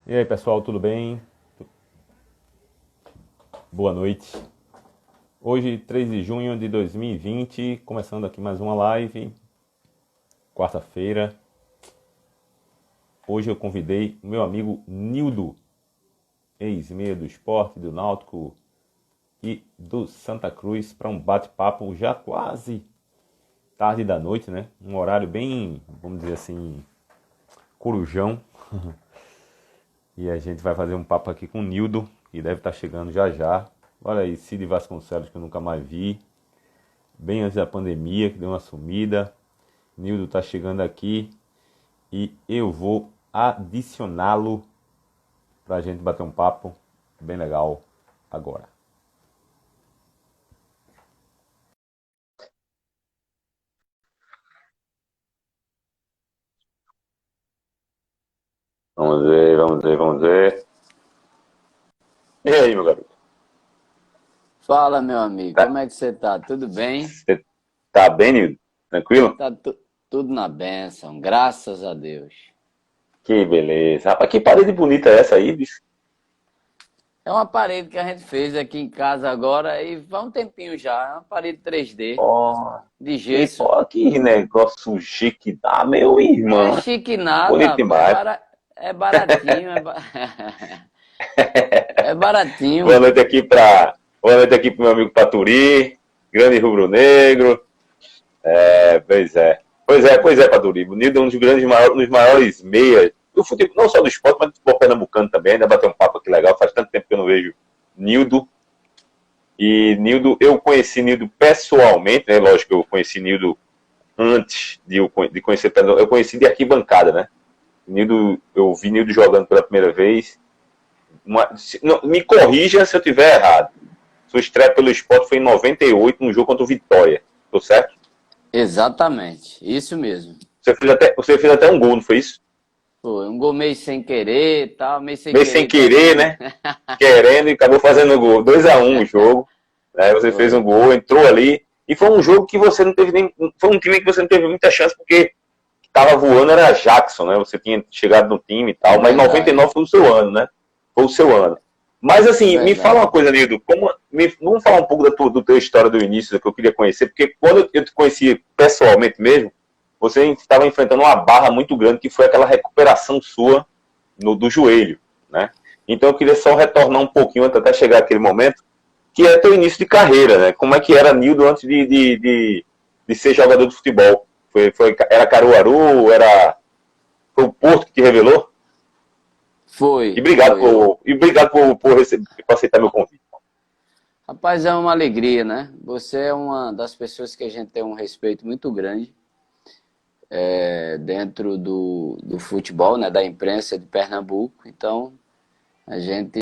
E aí, pessoal, tudo bem? Boa noite. Hoje, 3 de junho de 2020, começando aqui mais uma live, quarta-feira. Hoje eu convidei o meu amigo Nildo, ex-meia do Sport, do Náutico e do Santa Cruz, para um bate-papo já quase tarde da noite, né? Um horário bem, vamos dizer assim, corujão. E a gente vai fazer um papo aqui com o Nildo, que deve estar chegando já já. Olha aí, Cid Vasconcelos, que eu nunca mais vi. Bem antes da pandemia, que deu uma sumida. Nildo está chegando aqui e eu vou adicioná-lo para a gente bater um papo bem legal agora. Vamos ver, vamos ver, vamos ver. E aí, meu garoto? Fala, meu amigo, Tá, como é que você tá? Tudo bem? você tá bem, Nildo? Tranquilo? Tudo na bênção, graças a Deus. Que beleza. Rapaz, que parede bonita é essa aí, bicho? É uma parede que a gente fez aqui em casa agora e faz um tempinho já. É uma parede 3D Ó, de gesso. que negócio chique dá, meu É irmão. chique nada, Bonito rapaz, demais. é baratinho, é Boa baratinho. noite aqui para Boa noite aqui pro meu amigo Paturi, grande rubro-negro. Pois é. Pois é, Paturi. O Nildo é um dos grandes, um dos maiores meias do futebol, não só do esporte, mas do futebol pernambucano também. Ainda bateu um papo aqui legal. Faz tanto tempo que eu não vejo Nildo. E Nildo, eu conheci Nildo pessoalmente, né? Lógico que eu conheci Nildo antes de conhecer Pernambuco. Eu conheci de arquibancada, né? Nildo, eu vi Nildo jogando pela primeira vez. Não, me corrija se eu tiver errado. Sua estreia pelo esporte foi em 98, num jogo contra o Vitória. Tô certo? Exatamente, isso mesmo. Você fez até um gol, não foi isso? Foi um gol meio sem querer, e tal, meio sem Meio sem querer querer, também. né? Querendo e acabou fazendo o gol. 2-1 o jogo. Né? Você fez um Foi, gol, entrou ali. E foi um jogo que você não teve nem. Foi um time que você não teve muita chance, porque tava voando, era Jackson, né? Você tinha chegado no time e é tal, mas verdade, 99 foi o seu ano, né? Foi o seu ano. Mas é assim, me fala uma verdade. coisa, Nildo, vamos falar um pouco do teu história do início, que eu queria conhecer, porque quando eu te conheci pessoalmente mesmo, você estava enfrentando uma barra muito grande, que foi aquela recuperação sua do joelho, né? Então eu queria só retornar um pouquinho até chegar aquele momento, que é teu início de carreira, né? Como é que era Nildo antes de ser jogador de futebol? Era Caruaru? Foi o Porto que te revelou? Foi, foi. E obrigado por aceitar meu convite. Rapaz, é uma alegria, né? Você é uma das pessoas que a gente tem um respeito muito grande dentro do futebol, né? Da imprensa de Pernambuco. Então, a gente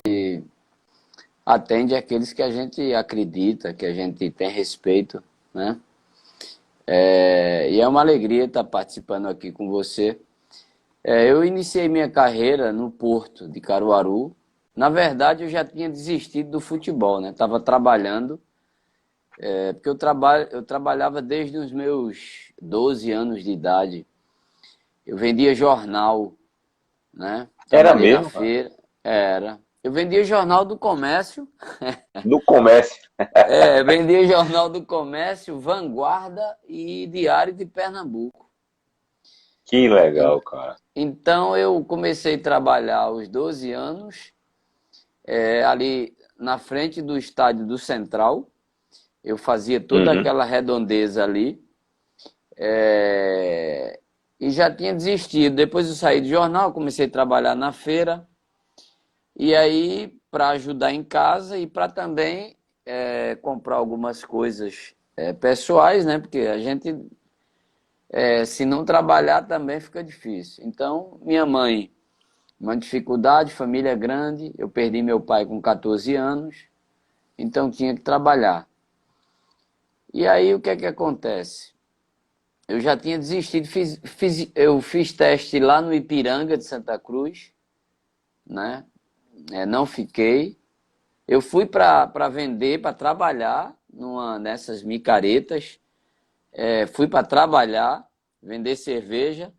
atende aqueles que a gente acredita, que a gente tem respeito, né? E é uma alegria estar participando aqui com você. Eu iniciei minha carreira no Porto de Caruaru. Na verdade, eu já tinha desistido do futebol, né? Estava trabalhando. Porque eu trabalhava desde os meus 12 anos de idade. Eu vendia jornal, né? Era Trabalhei na mesmo, cara. feira. Era. Eu vendia jornal do comércio. No comércio. Vendia jornal do comércio, Vanguarda e Diário de Pernambuco. Que En- legal, cara. Então eu comecei a trabalhar aos 12 anos, ali na frente do estádio do Central. Eu fazia toda Uhum. aquela redondeza ali. É, e já tinha desistido. Depois eu saí do jornal, comecei a trabalhar na feira. E aí, para ajudar em casa e para também comprar algumas coisas pessoais, né? Porque a gente, se não trabalhar, também fica difícil. Então, minha mãe, uma dificuldade, família grande. Eu perdi meu pai com 14 anos, então tinha que trabalhar. E aí, o que é que acontece? Eu já tinha desistido, eu fiz teste lá no Ipiranga de Santa Cruz, né? Não fiquei. Eu fui para vender, para trabalhar nessas micaretas. Fui para trabalhar, vender cerveja,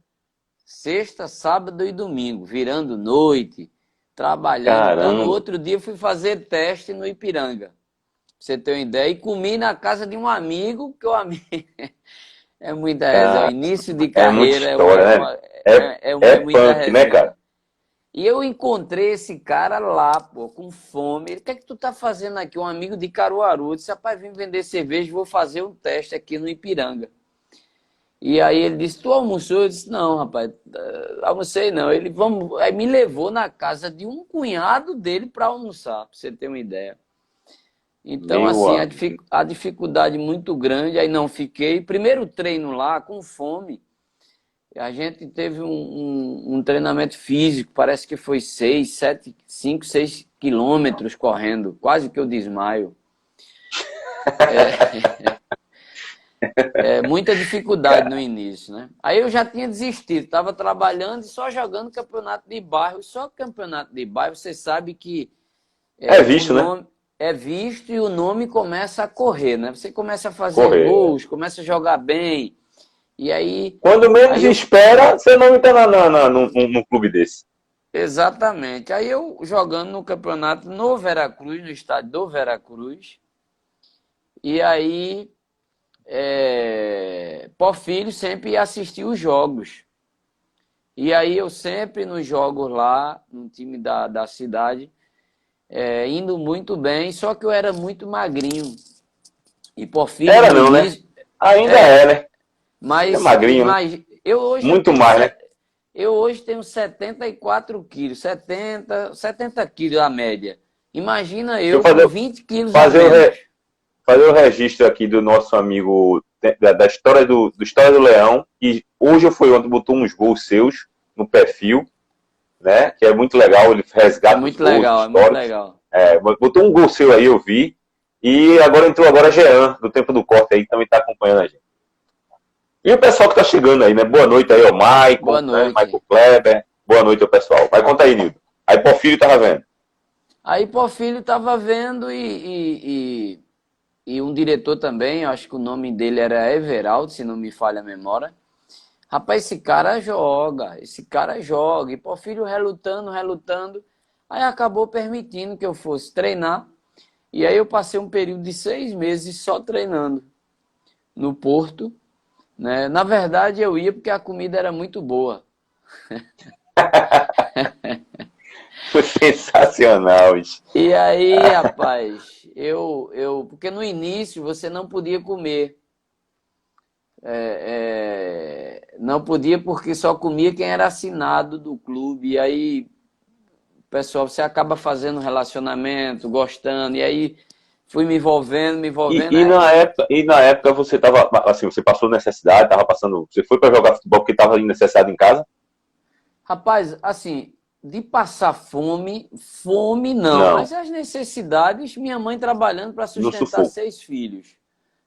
sexta, sábado e domingo, virando noite. trabalhando. Então, no Caramba. outro dia, eu fui fazer teste no Ipiranga, pra você ter uma ideia, e comi na casa de um amigo, que o amigo é muita resenha. O Cara, início de é muita carreira história, né? É é muita punk, né, resenha. cara? E eu encontrei esse cara lá, pô, com fome. Ele, o que é que tu tá fazendo aqui? Um amigo de Caruaru. Eu disse, rapaz, vim vender cerveja, vou fazer um teste aqui no Ipiranga. E aí ele disse, tu almoçou? Eu disse, não, rapaz, almocei não. Ele, vamos... Aí me levou na casa de um cunhado dele para almoçar, pra você ter uma ideia. Então, Meu assim, amigo. a dificuldade muito grande, aí não fiquei. Primeiro treino lá, com fome. A gente teve um treinamento físico, parece que foi 6, 7, 5, 6 quilômetros correndo, quase que eu desmaio. Muita dificuldade no início, né? Aí eu já tinha desistido, estava trabalhando e só jogando campeonato de bairro. Só campeonato de bairro, você sabe que É o visto, né? nome é visto e o nome começa a correr, né? Você começa a fazer Correr. gols, começa a jogar bem, e Quando menos aí eu espera, você não está num clube desse. exatamente. Aí eu jogando no campeonato no Veracruz, no estádio do Veracruz. E aí, Porfírio sempre ia assistir os jogos. E aí eu sempre nos jogos lá, no time da cidade, indo muito bem, só que eu era muito magrinho. E Porfírio Era no não, né? início, Ainda é, é, né? É mas magrinho, né? imagina, eu hoje Muito mais, né? eu hoje tenho 74 quilos, 70 quilos a média. Imagina Deixa eu eu com 20 quilos a fazer, menos. fazer o registro aqui do nosso amigo da história do História do Leão, que hoje eu fui ontem, botou uns gols seus no perfil, né? Que é muito legal, ele É resgata os muito gols legal, é muito históricos. legal. Botou um gol seu aí, eu vi. E agora entrou agora Jean, do Tempo do Corte aí, que também está acompanhando a gente. E o pessoal que está chegando aí, né? Boa noite aí ao Boa Maicon, né? Maicon noite. Kleber. Boa noite ao pessoal. Vai, conta aí, Nildo. Aí Porfírio tava vendo. Aí Porfírio estava vendo e um diretor também, eu acho que o nome dele era Everaldo, se não me falha a memória. Rapaz, esse cara joga. E Porfírio relutando, relutando. Aí acabou permitindo que eu fosse treinar. E aí eu passei um período de 6 meses só treinando no Porto, né? Na verdade, eu ia porque a comida era muito boa. Foi sensacional isso. E aí, rapaz, porque no início você não podia comer. Não podia porque só comia quem era assinado do clube. E aí, pessoal, você acaba fazendo relacionamento, gostando. E aí, fui me E, envolvendo. e, na época, e na época você tava, assim, você passou necessidade, tava passando. Você foi para jogar futebol porque tava em necessidade em casa? Rapaz, assim, de passar fome, fome não, Não, mas as necessidades, minha mãe trabalhando para no sustentar sufoco. 6 filhos,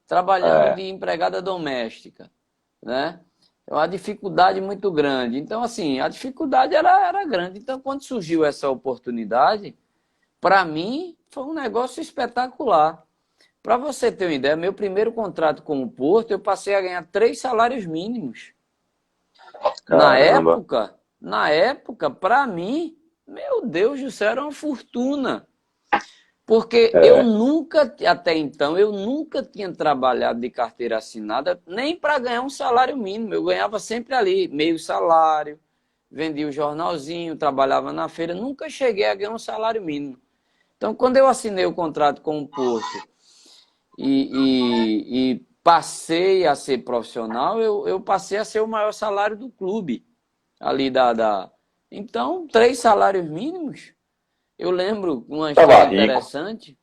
trabalhando É. de empregada doméstica, né? É uma dificuldade muito grande. Então, assim, a dificuldade era grande. Então, quando surgiu essa oportunidade, para mim, foi um negócio espetacular. Para você ter uma ideia, meu primeiro contrato com o Porto, eu passei a ganhar 3 salários mínimos. Na Caramba. época, na época, para mim, meu Deus do céu, era uma fortuna. Porque eu É. nunca, até então, eu nunca tinha trabalhado de carteira assinada, nem para ganhar um salário mínimo. Eu ganhava sempre ali, meio salário, vendia o jornalzinho, trabalhava na feira, nunca cheguei a ganhar um salário mínimo. Então, quando eu assinei o contrato com o Porto e passei a ser profissional, eu passei a ser o maior salário do clube ali Então, 3 salários mínimos. Eu lembro uma Tava história rico. interessante,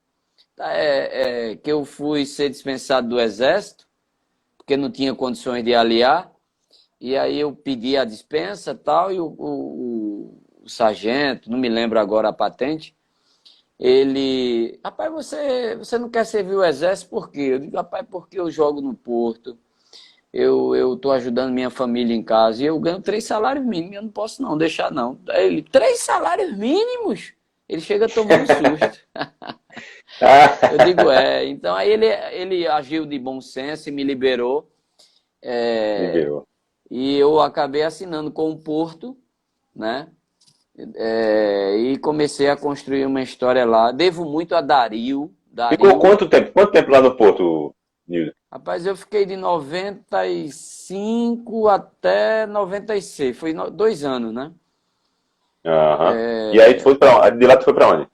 que eu fui ser dispensado do Exército, porque não tinha condições de aliar, e aí eu pedi a dispensa tal, e o sargento, não me lembro agora a patente, ele, rapaz, você não quer servir o Exército por quê? Eu digo, rapaz, porque eu jogo no Porto, eu estou ajudando minha família em casa e eu ganho 3 salários mínimos, eu não posso não deixar não. Aí ele, 3 salários mínimos? Ele chega a tomar um susto. Eu digo, então aí ele agiu de bom senso e me liberou. Liberou. E eu acabei assinando com o Porto, né? E comecei a construir uma história lá. Devo muito a Dario. Ficou Dario. quanto tempo? Quanto tempo lá no Porto, Nildo? Rapaz, eu fiquei de 95 até 96. Foi 2 anos, né? Aham. E aí tu foi pra onde? De lá tu foi pra onde?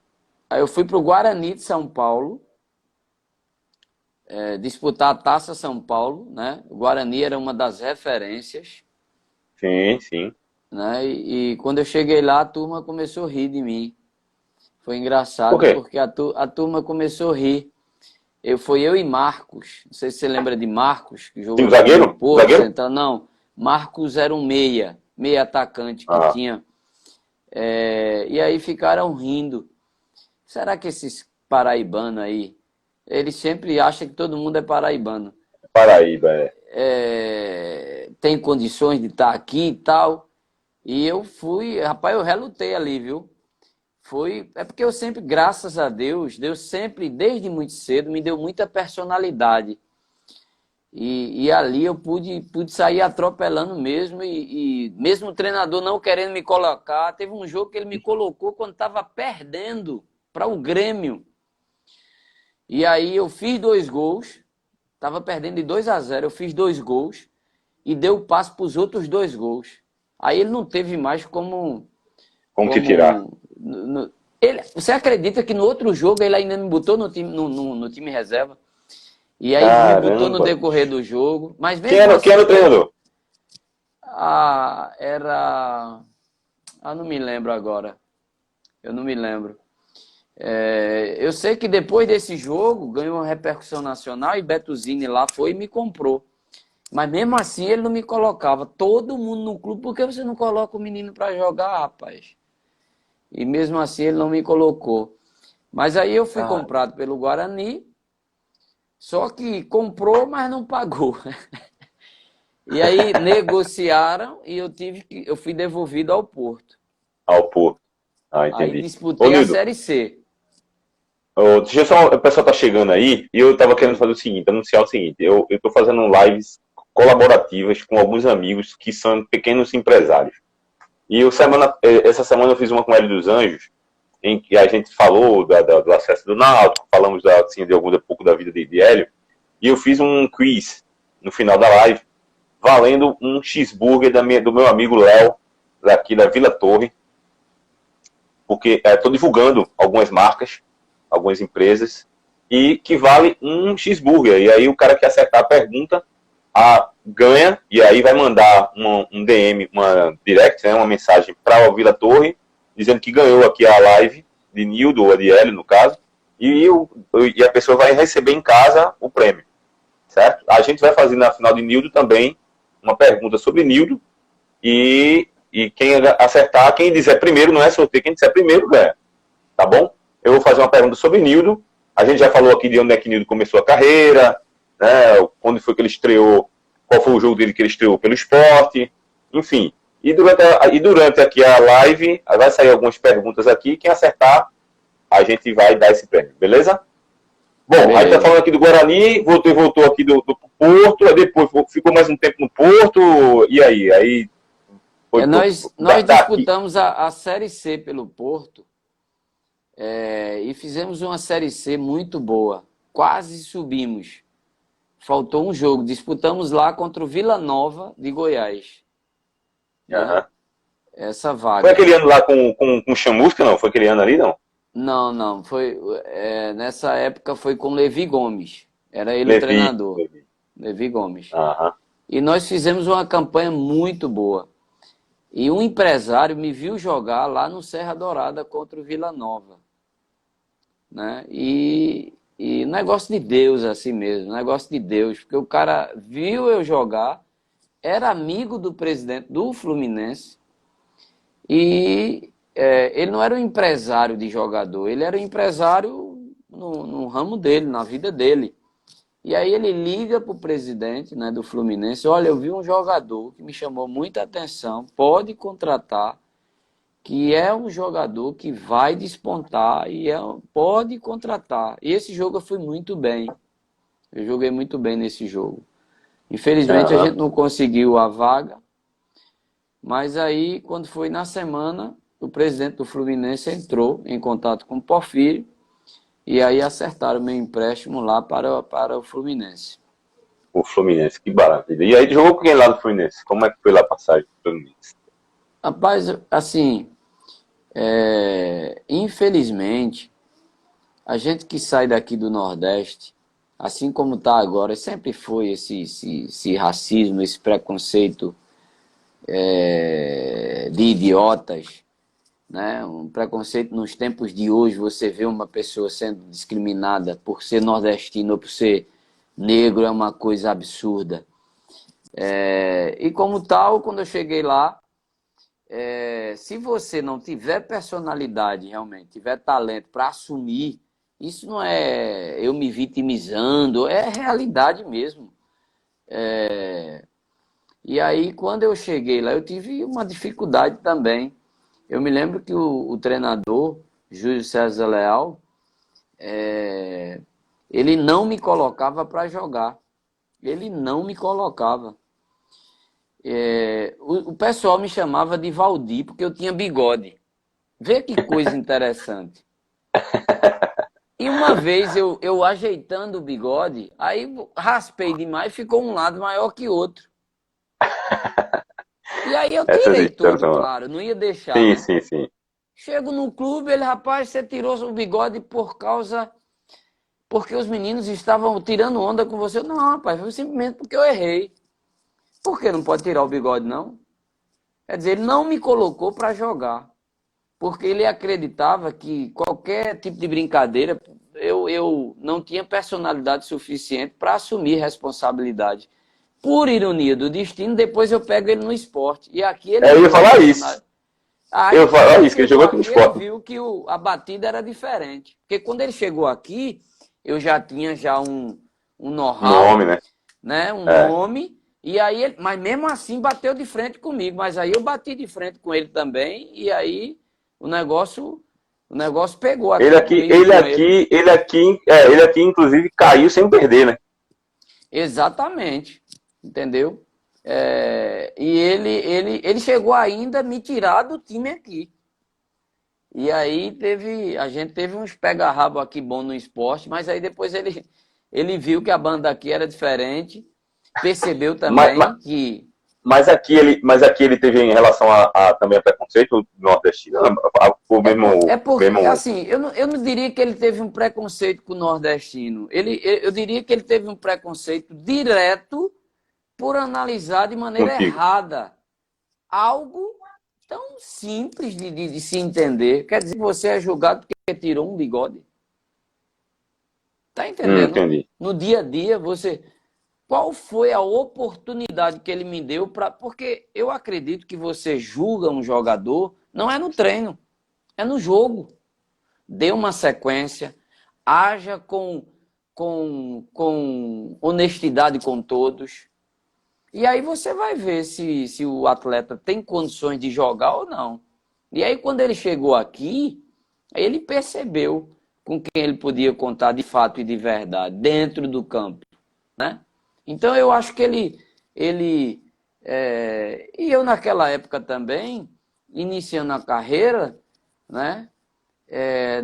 Aí eu fui pro Guarani de São Paulo, disputar a Taça São Paulo, né? O Guarani era uma das referências, Sim, sim. né? E quando eu cheguei lá, a turma começou a rir de mim. Foi Por engraçado quê? porque a turma começou a rir. Foi eu e Marcos. Não sei se você lembra de Marcos, que Sim, o jogou aqui no zagueiro? O Porto zagueiro? Central. Não, Marcos era um meia atacante que Ah, tinha. E aí ficaram rindo. Será que esses paraibanos aí, eles sempre acham que todo mundo é paraibano? Paraíba, é. Tem condições de estar aqui e tal. E eu fui, rapaz, eu relutei ali, viu? É porque eu sempre, graças a Deus sempre, desde muito cedo, me deu muita personalidade. E ali eu pude sair atropelando mesmo, e mesmo o treinador não querendo me colocar, teve um jogo que ele me colocou quando estava perdendo para o Grêmio. E aí eu fiz 2 gols, estava perdendo de 2-0, eu fiz 2 gols e deu o passe para os outros 2 gols. Aí ele não teve mais como. Como te tirar? Você acredita que no outro jogo ele ainda me botou no time, no time reserva? E aí me botou no Caramba. decorrer do jogo. Mas Quem mesmo era, quem assim era o eu. treinador? Era. Não me lembro agora. Eu não me lembro. Eu sei que depois desse jogo ganhou uma repercussão nacional e Betuzini lá foi e me comprou. Mas mesmo assim ele não me colocava. Todo mundo no clube, por que você não coloca o menino para jogar, rapaz? E mesmo assim ele não me colocou. Mas aí eu fui Ah, comprado pelo Guarani, só que comprou, mas não pagou. E aí negociaram e eu fui devolvido ao Porto. ao Porto. Ah, Aí entendi. Ô, disputei a Nildo, Série C. deixa eu só, o pessoal tá chegando aí e eu tava querendo fazer o seguinte, anunciar o seguinte, eu tô fazendo lives colaborativas com alguns amigos que são pequenos empresários. E essa semana eu fiz uma com o Hélio dos Anjos, em que a gente falou do acesso do Náutico, falamos assim, um pouco da vida de Hélio, e eu fiz um quiz no final da live, valendo um cheeseburger do meu amigo Léo, daqui da Vila Torre, porque estou divulgando algumas marcas, algumas empresas, e que vale um cheeseburger. E aí o cara que acertar a pergunta ganha, e aí vai mandar um DM, uma direct, né, uma mensagem para o Vila Torre, dizendo que ganhou aqui a live de Nildo, ou de Hélio, no caso, e a pessoa vai receber em casa o prêmio, certo? A gente vai fazer na final de Nildo também uma pergunta sobre Nildo, e quem acertar, quem disser primeiro, não é sorteio, quem disser primeiro ganha, tá bom? Eu vou fazer uma pergunta sobre Nildo. A gente já falou aqui de onde é que Nildo começou a carreira, né? Quando foi que ele estreou, qual foi o jogo dele que ele estreou pelo esporte, enfim. E durante aqui a live, vai sair algumas perguntas aqui, quem acertar, a gente vai dar esse prêmio, beleza? Bom, aí tá Beleza. falando aqui do Guarani, voltou aqui do Porto, aí depois ficou mais um tempo no Porto, e aí foi Nós daqui. disputamos a Série C pelo Porto, e fizemos uma Série C muito boa. Quase subimos. Faltou um jogo. Disputamos lá contra o Vila Nova de Goiás, né? Uhum. Essa Foi vaga. aquele ano lá com Chamusca, não? Foi aquele ano ali, não? Não, não. Nessa época foi com Levi Gomes. Era ele o Levi. treinador. Levi Gomes. Aham. E nós fizemos uma campanha muito boa. E um empresário me viu jogar lá no Serra Dourada contra o Vila Nova, né? E negócio de Deus assim mesmo, negócio de Deus, porque o cara viu eu jogar, era amigo do presidente do Fluminense e ele não era um empresário de jogador, ele era um empresário no ramo dele, na vida dele. E aí ele liga para o presidente, né, do Fluminense: olha, eu vi um jogador que me chamou muita atenção, pode contratar, que é um jogador que vai despontar e pode contratar. E esse jogo eu fui muito bem. Eu joguei muito bem nesse jogo. Infelizmente a Aham. gente não conseguiu a vaga, mas aí quando foi na semana, o presidente do Fluminense entrou em contato com o Porfírio e aí acertaram meu empréstimo lá para o Fluminense. O Fluminense, que maravilha. E aí jogou com quem lá no Fluminense? Como é que foi lá a passagem do Fluminense? Rapaz, assim, infelizmente, a gente que sai daqui do Nordeste, assim como está agora, sempre foi esse racismo, esse preconceito de idiotas, né? Um preconceito nos tempos de hoje, você vê uma pessoa sendo discriminada por ser nordestino ou por ser negro, é uma coisa absurda. E como tal, quando eu cheguei lá, se você não tiver personalidade realmente, tiver talento para assumir, isso não é eu me vitimizando, é realidade mesmo. E aí, quando eu cheguei lá, eu tive uma dificuldade também. Eu me lembro que o treinador, Júlio César Leal, ele não me colocava para jogar. Ele não me colocava. O pessoal me chamava de Valdir, porque eu tinha bigode. Vê que coisa interessante. E uma vez eu ajeitando o bigode, aí raspei demais, ficou um lado maior que outro. E aí eu Essas tirei histórias todo, são. claro, não ia deixar, Sim, né? sim, sim. Chego no clube, ele, rapaz, você tirou o bigode porque os meninos estavam tirando onda com você. Não, rapaz, foi simplesmente porque eu errei. Por que não pode tirar o bigode, não? Quer dizer, ele não me colocou para jogar, porque ele acreditava que qualquer tipo de brincadeira eu não tinha personalidade suficiente para assumir responsabilidade. Por ironia do destino, depois eu pego ele no esporte. E aqui ele Eu ia viu a falar isso. personalidade. Eu ia Aí quando falar ele isso, que ele chegou jogou aqui no aqui, ele esporte. viu que a batida era diferente. Porque quando ele chegou aqui, eu já tinha um Um nome, know-how, né? né, um É. nome, e aí mas mesmo assim bateu de frente comigo, mas aí eu bati de frente com ele também, e aí o negócio pegou Ele aqui aqui, comigo e ele com ele. aqui, ele aqui, ele aqui, inclusive, caiu sem perder, né? Exatamente, entendeu? E ele chegou ainda a me tirar do time aqui. E aí a gente teve uns pega-rabo aqui bom no esporte, mas aí depois ele viu que a banda aqui era diferente, percebeu Mas, também que. mas aqui ele teve em relação também a preconceito nordestino, o É mesmo, porque, mesmo assim, eu não diria que ele teve um preconceito com o nordestino. Eu diria que ele teve um preconceito direto por analisar de maneira contigo. errada algo tão simples de se entender. Quer dizer, você é julgado porque tirou um bigode. Tá entendendo? Entendi. No dia a dia, você. Qual foi a oportunidade que ele me deu para. Porque eu acredito que você julga um jogador, não é no treino, é no jogo. Dê uma sequência, haja com honestidade com todos. E aí você vai ver se o atleta tem condições de jogar ou não. E aí, quando ele chegou aqui, ele percebeu com quem ele podia contar de fato e de verdade, dentro do campo, né? Então, eu acho que e eu naquela época também, iniciando a carreira, né?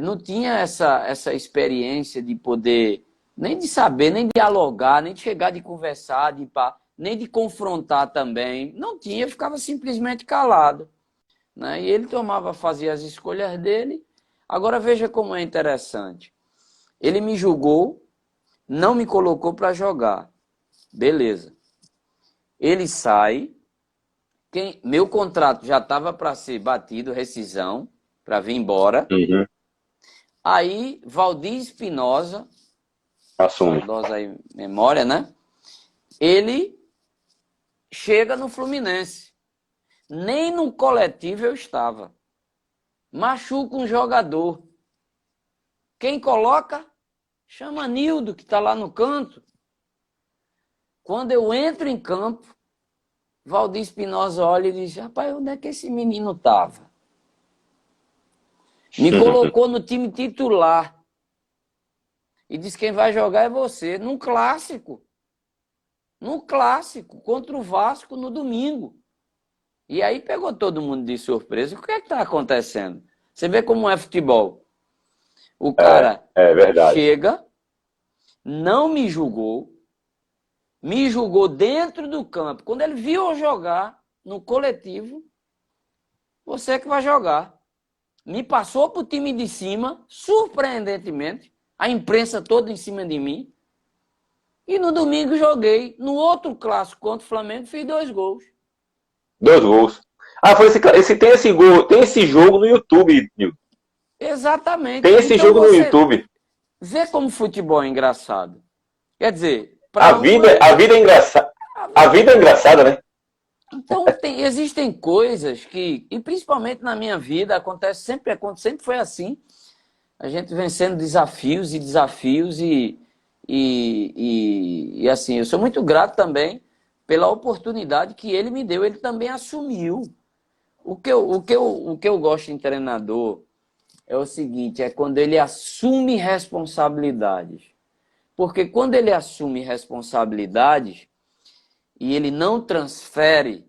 Não tinha essa experiência de poder, nem de saber, nem de dialogar, nem de chegar, de conversar, nem de confrontar também. Não tinha, eu ficava simplesmente calado, né? E ele fazia as escolhas dele. Agora veja como é interessante. Ele me julgou, não me colocou para jogar. Beleza. Ele sai, meu contrato já estava para ser batido, rescisão, para vir embora. Uhum. Aí, Valdir Espinosa, Assume. saudosa aí memória, né? Ele chega no Fluminense. Nem no coletivo eu estava. Machuca um jogador. Quem coloca? Chama Nildo, que está lá no canto. Quando eu entro em campo, Valdir Espinosa olha e diz: rapaz, onde é que esse menino estava? Me colocou no time titular. E diz: quem vai jogar é você. Num clássico. Num clássico, contra o Vasco no domingo. E aí pegou todo mundo de surpresa. O que é que está acontecendo? Você vê como é futebol. O cara É verdade. chega, não me julgou dentro do campo. Quando ele viu eu jogar no coletivo, você que vai jogar. Me passou para o time de cima, surpreendentemente, a imprensa toda em cima de mim. E no domingo joguei. No outro clássico contra o Flamengo, fiz 2 gols. 2 gols. Ah, foi tem esse gol, tem esse jogo no YouTube, Nilton. Exatamente. Tem esse Então jogo no você YouTube. vê como futebol é engraçado. Quer dizer, A para um vida, a vida é engraçada. A vida é engraçada, né? Então, existem coisas que, e principalmente na minha vida, sempre foi assim. A gente vencendo desafios e desafios e assim, eu sou muito grato também pela oportunidade que ele me deu. Ele também assumiu. O que eu gosto em treinador é o seguinte, é quando ele assume responsabilidades. Porque quando ele assume responsabilidades e ele não transfere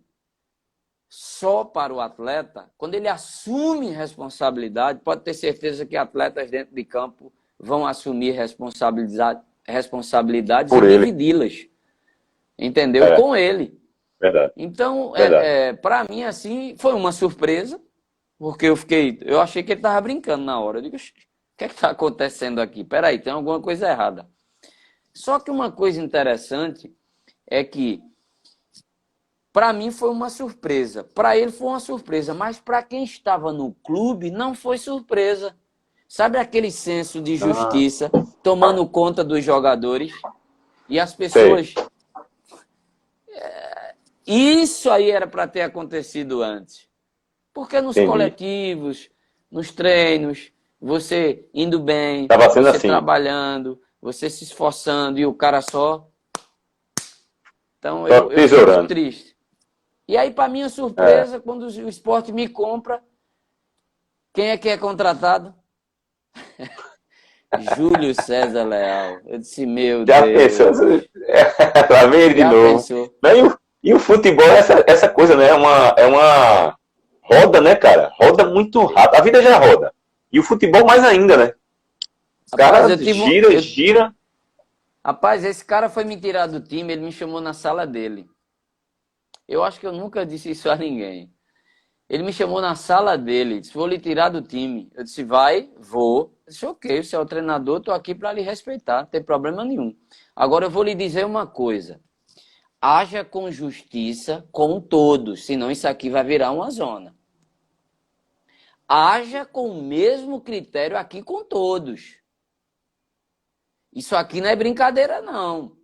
só para o atleta, quando ele assume responsabilidade, pode ter certeza que atletas dentro de campo vão assumir responsabilidades e Por ele. dividi-las, entendeu? É, Com ele. verdade. Então, Verdade. para mim, assim, foi uma surpresa, porque eu achei que ele estava brincando na hora. Eu digo, o que é que está acontecendo aqui? Peraí, tem alguma coisa errada. Só que uma coisa interessante é que para mim foi uma surpresa. Para ele foi uma surpresa. Mas para quem estava no clube, não foi surpresa. Sabe aquele senso de Ah, justiça tomando conta dos jogadores? E as sei. pessoas. Isso aí era para ter acontecido antes. Porque nos Entendi. coletivos, nos treinos, você indo bem, Tava sendo você assim. trabalhando, você se esforçando e o cara só. Então Só eu fico tesourando. triste. E aí, para minha É. surpresa, quando o esporte me compra, quem é que é contratado? Júlio César Leal. Eu disse, meu Já pensou? Deus. Lá vem ele de Já novo. pensou? Não, e o futebol é essa coisa, né? É uma roda, né, cara? Roda muito rápido. A vida já roda. E o futebol mais ainda, né? Os Rapaz, caras gira, gira. rapaz, esse cara foi me tirar do time, ele me chamou na sala dele. Eu acho que eu nunca disse isso a ninguém. Ele me chamou na sala dele, disse, vou lhe tirar do time. Eu disse, vai, vou. Eu disse, ok, você é o treinador, estou aqui para lhe respeitar, não tem problema nenhum. Agora eu vou lhe dizer uma coisa. Haja com justiça com todos, senão isso aqui vai virar uma zona. Haja com o mesmo critério aqui com todos. Isso aqui não é brincadeira, não.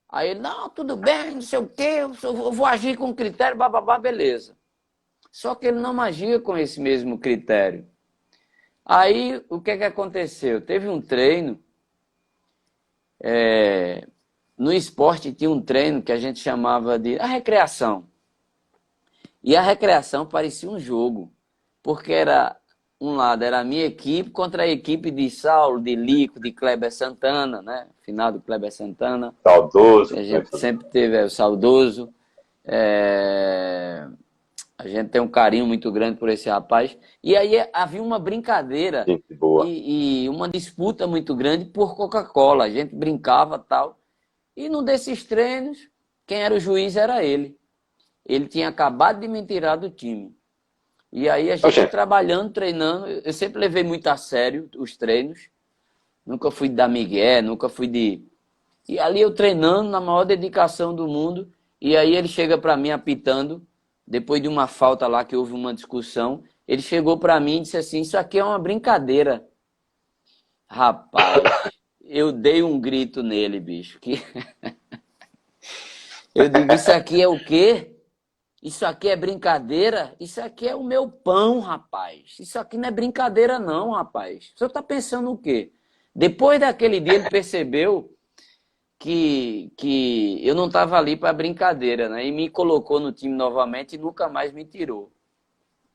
Aí ele, não, tudo bem, não sei o quê, eu vou agir com critério, bababá, beleza. Só que ele não agia com esse mesmo critério. Aí, o que aconteceu? Teve um treino, no esporte tinha um treino que a gente chamava de a recreação. E a recreação parecia um jogo, porque era um lado era a minha equipe contra a equipe de Saulo, de Lico, de Kleber Santana, né? Final do Kleber Santana. Saudoso. A gente sempre teve o saudoso. A gente tem um carinho muito grande por esse rapaz. E aí havia uma brincadeira Gente boa. e uma disputa muito grande por Coca-Cola. A gente brincava tal. E num desses treinos, quem era o juiz era ele. Ele tinha acabado de me tirar do time. E aí a gente trabalhando, treinando. Eu sempre levei muito a sério os treinos. Nunca fui de dar migué, nunca fui de... E ali eu treinando na maior dedicação do mundo. E aí ele chega para mim apitando, depois de uma falta lá que houve uma discussão. Ele chegou para mim e disse assim, isso aqui é uma brincadeira. Rapaz, eu dei um grito nele, bicho. Eu digo, isso aqui é o quê? Isso aqui é brincadeira? Isso aqui é o meu pão, rapaz. Isso aqui não é brincadeira não, rapaz. O senhor está pensando o quê? Depois daquele dia ele percebeu que eu não estava ali para brincadeira, né? E me colocou no time novamente e nunca mais me tirou.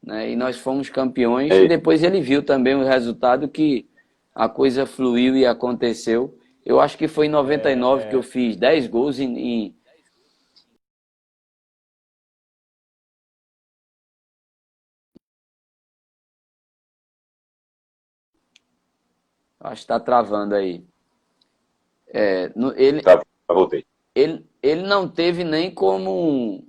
Né? E nós fomos campeões e depois ele viu também o resultado que a coisa fluiu e aconteceu. Eu acho que foi em 99 que eu fiz 10 gols em Acho que está travando aí. Ele, Tá, voltei. ele não teve nem como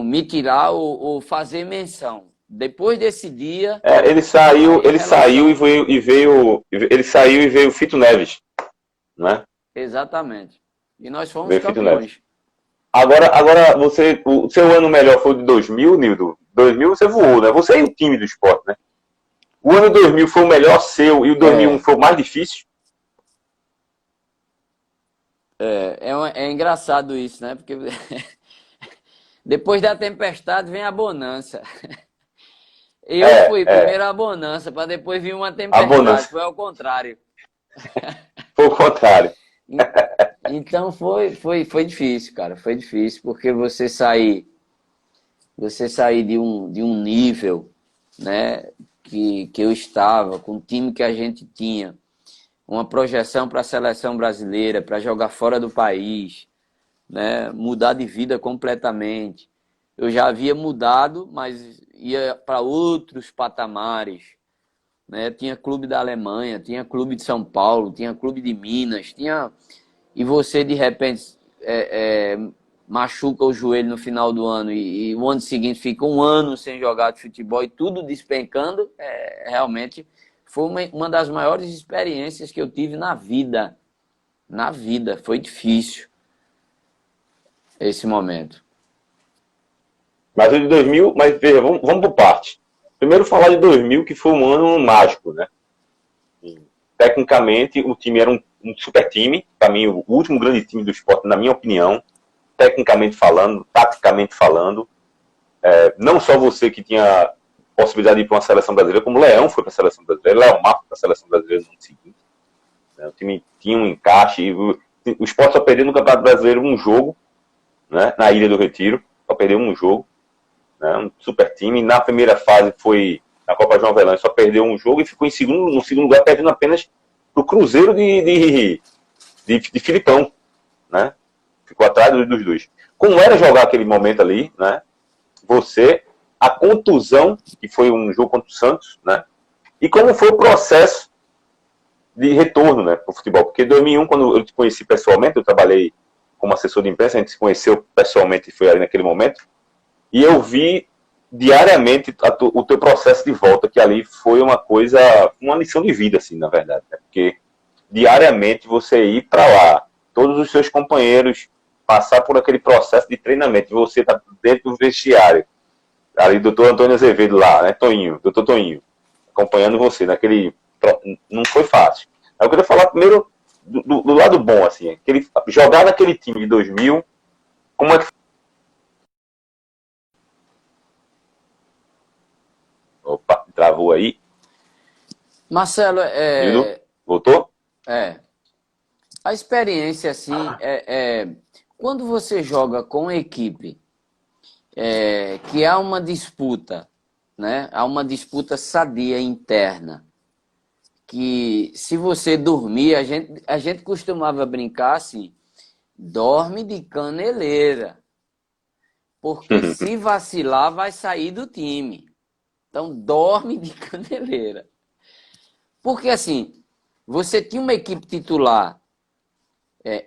me tirar ou fazer menção. Depois desse dia, É, aí a ele saiu relação. ele saiu e veio o Fito Neves, né? Exatamente. E nós fomos Veio o Fito Neves. campeões. Agora o seu ano melhor foi o de 2000, Nildo? 2000 você voou, né? Você e o time do esporte, né? O ano 2000 foi o melhor seu e o 2001 É, foi o mais difícil? é engraçado isso, né? Porque depois da tempestade vem a bonança. Eu fui É. primeiro a bonança, para depois vir uma A tempestade. bonança. Foi ao contrário. Foi o contrário. Então foi difícil, cara. Foi difícil, porque você sair de um nível, né, que eu estava, com o time que a gente tinha, uma projeção para a seleção brasileira, para jogar fora do país, né, mudar de vida completamente. Eu já havia mudado, mas ia para outros patamares, né? Tinha clube da Alemanha, tinha clube de São Paulo, tinha clube de Minas, tinha e você de repente machuca o joelho no final do ano e o ano seguinte fica um ano sem jogar de futebol e tudo despencando, realmente foi uma das maiores experiências que eu tive na vida. Na vida, foi difícil esse momento. Mas o de 2000, mas veja, vamos por parte. Primeiro falar de 2000, que foi um ano mágico, né? Tecnicamente, o time era um super time. Para mim, o último grande time do esporte, na minha opinião. Tecnicamente falando, taticamente falando. Não só você que tinha possibilidade de ir para uma seleção brasileira, como o Leão foi para a seleção brasileira, Leão Mar foi para a seleção brasileira no ano seguinte. Né? O time tinha um encaixe. O esporte só perdeu no Campeonato Brasileiro um jogo, né? Na Ilha do Retiro. Só perdeu um jogo. Né? Um super time. Na primeira fase foi na Copa João Avelange, só perdeu um jogo e ficou no segundo lugar, perdendo apenas para o Cruzeiro de Filipão. Né? Ficou atrás dos dois. Como era jogar aquele momento ali, né? A contusão, que foi um jogo contra o Santos, né? E como foi o processo de retorno, né, para o futebol. Porque em 2001, quando eu te conheci pessoalmente, eu trabalhei como assessor de imprensa, a gente se conheceu pessoalmente, foi ali naquele momento, e eu vi diariamente o teu processo de volta, que ali foi uma lição de vida, assim, na verdade. Né? Porque diariamente você ir para lá, todos os seus companheiros passar por aquele processo de treinamento, você tá dentro do vestiário, ali doutor Antônio Azevedo lá, né, doutor Toninho, acompanhando você naquele... Não foi fácil. Eu queria falar primeiro do lado bom, assim, jogar naquele time de 2000, como é que... Opa, travou aí. Marcelo, Nildo, voltou? é, a experiência assim quando você joga com equipe que há uma disputa, né? Há uma disputa sadia interna. Que se você dormir, a gente costumava brincar assim, dorme de caneleira, porque se vacilar vai sair do time. Então dorme de caneleira. Porque assim, você tinha uma equipe titular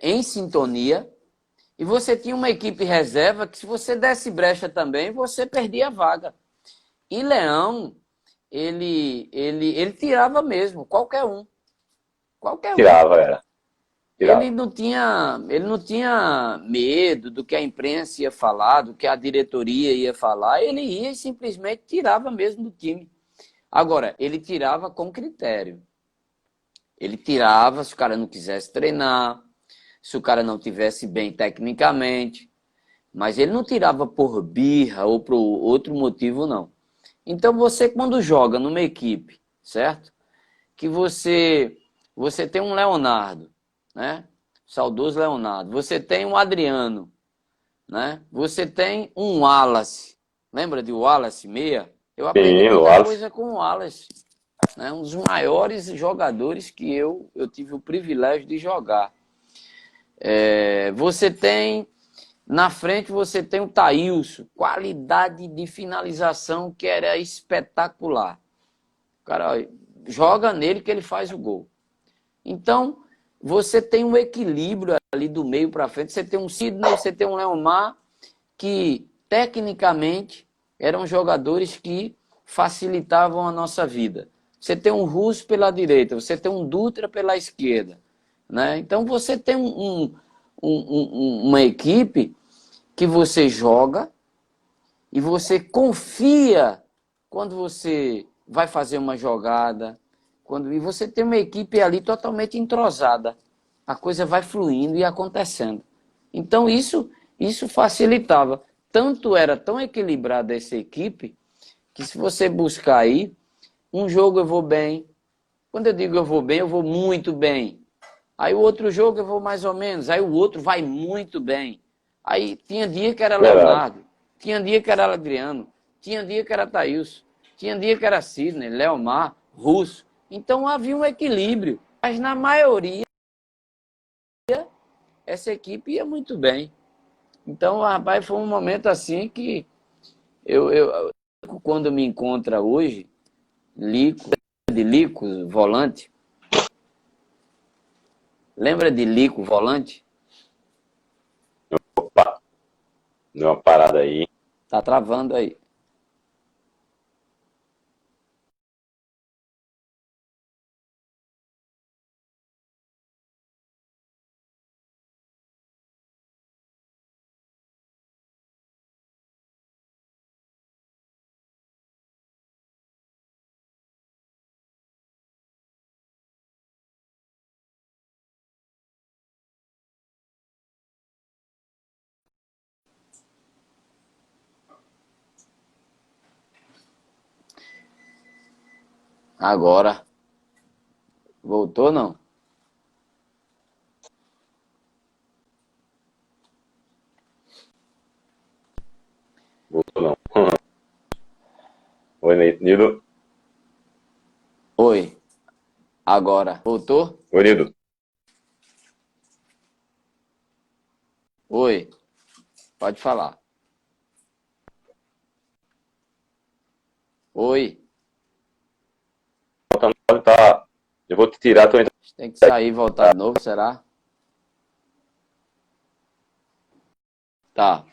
em sintonia e você tinha uma equipe reserva que se você desse brecha também, você perdia a vaga. E Leão, ele tirava mesmo, qualquer um. Qualquer um. Tirava, era. Ele Tirava. não tinha medo do que a imprensa ia falar, do que a diretoria ia falar. Ele ia e simplesmente tirava mesmo do time. Agora, ele tirava com critério. Ele tirava se o cara não quisesse treinar, se o cara não tivesse bem tecnicamente. Mas ele não tirava por birra ou por outro motivo, não. Então você, quando joga numa equipe, certo? Que você tem um Leonardo, né? Saudoso Leonardo. Você tem um Adriano, né? Você tem um Wallace. Lembra de Wallace Meia? Eu aprendi Sim, muita Wallace. coisa com o Wallace, né? Um dos maiores jogadores que eu tive o privilégio de jogar. Você tem na frente, você tem o Thailson, qualidade de finalização que era espetacular. Cara, joga nele que ele faz o gol. Então, você tem um equilíbrio ali do meio para frente. Você tem um Sidney, você tem um Leomar, que tecnicamente eram jogadores que facilitavam a nossa vida. Você tem um Russo pela direita, você tem um Dutra pela esquerda. Né? Então, você tem uma equipe que você joga e você confia quando você vai fazer uma jogada, e você tem uma equipe ali totalmente entrosada. A coisa vai fluindo e acontecendo. Então isso facilitava. Tanto era tão equilibrada essa equipe que se você buscar aí, um jogo eu vou bem. Quando eu digo eu vou bem, eu vou muito bem. Aí o outro jogo eu vou mais ou menos. Aí o outro vai muito bem. Aí tinha dia que era Verdade. Leonardo, tinha dia que era Adriano, tinha dia que era Thailson, tinha dia que era Sidney, Leomar, Russo. Então havia um equilíbrio. Mas na maioria, essa equipe ia muito bem. Então, rapaz, foi um momento assim que eu quando me encontra hoje, Lico, volante. Lembra de Lico, volante? Opa, deu uma parada aí. Tá travando aí. Agora. Voltou, não? Voltou não. Oi, Nildo. Oi. Agora. Voltou? Oi, Nildo. Oi. Pode falar. Oi. Tá. Eu vou te tirar, tô entrando. Tem que sair e voltar de novo, será? Tá.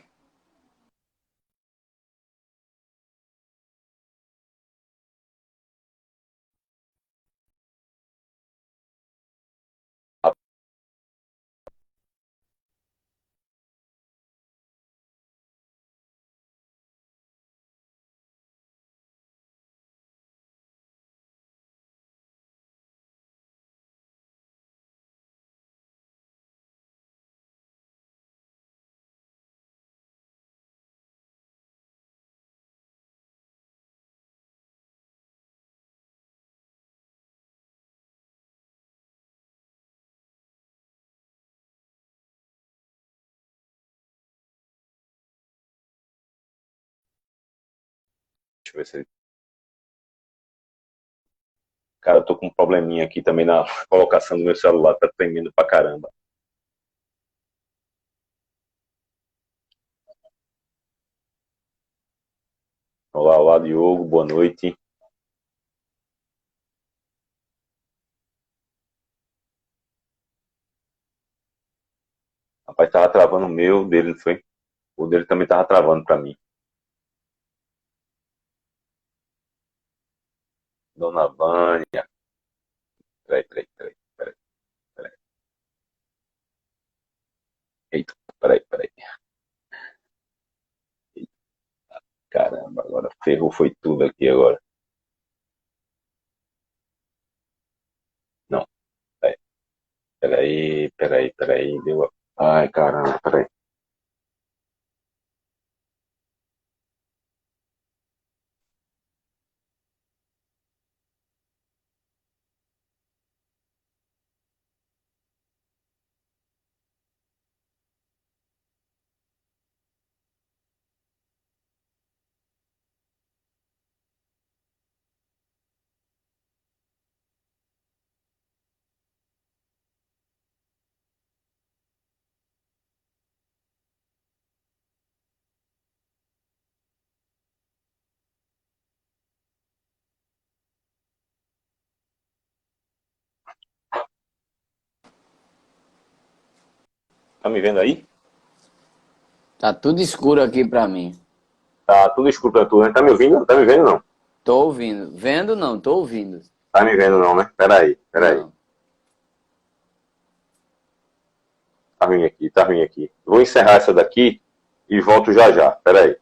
Deixa eu ver se. Cara, eu tô com um probleminha aqui também na colocação do meu celular, tá tremendo pra caramba. Olá, olá, Diogo, boa noite. Rapaz, tava travando o meu, dele não foi? O dele também tava travando pra mim. Dona Vânia. Peraí. Peraí. Eita, peraí. Caramba, agora ferrou, foi tudo aqui agora. Não, peraí. Deu. Ai, caramba, peraí. Tá me vendo aí? Tá tudo escuro aqui pra mim. Tá tudo escuro pra tu, né? Tá me ouvindo? Não tá me vendo, não? Tô ouvindo. Vendo não, tô ouvindo. Tá me vendo, não, né? Peraí. Não. Tá ruim aqui. Vou encerrar essa daqui e volto já já. Peraí.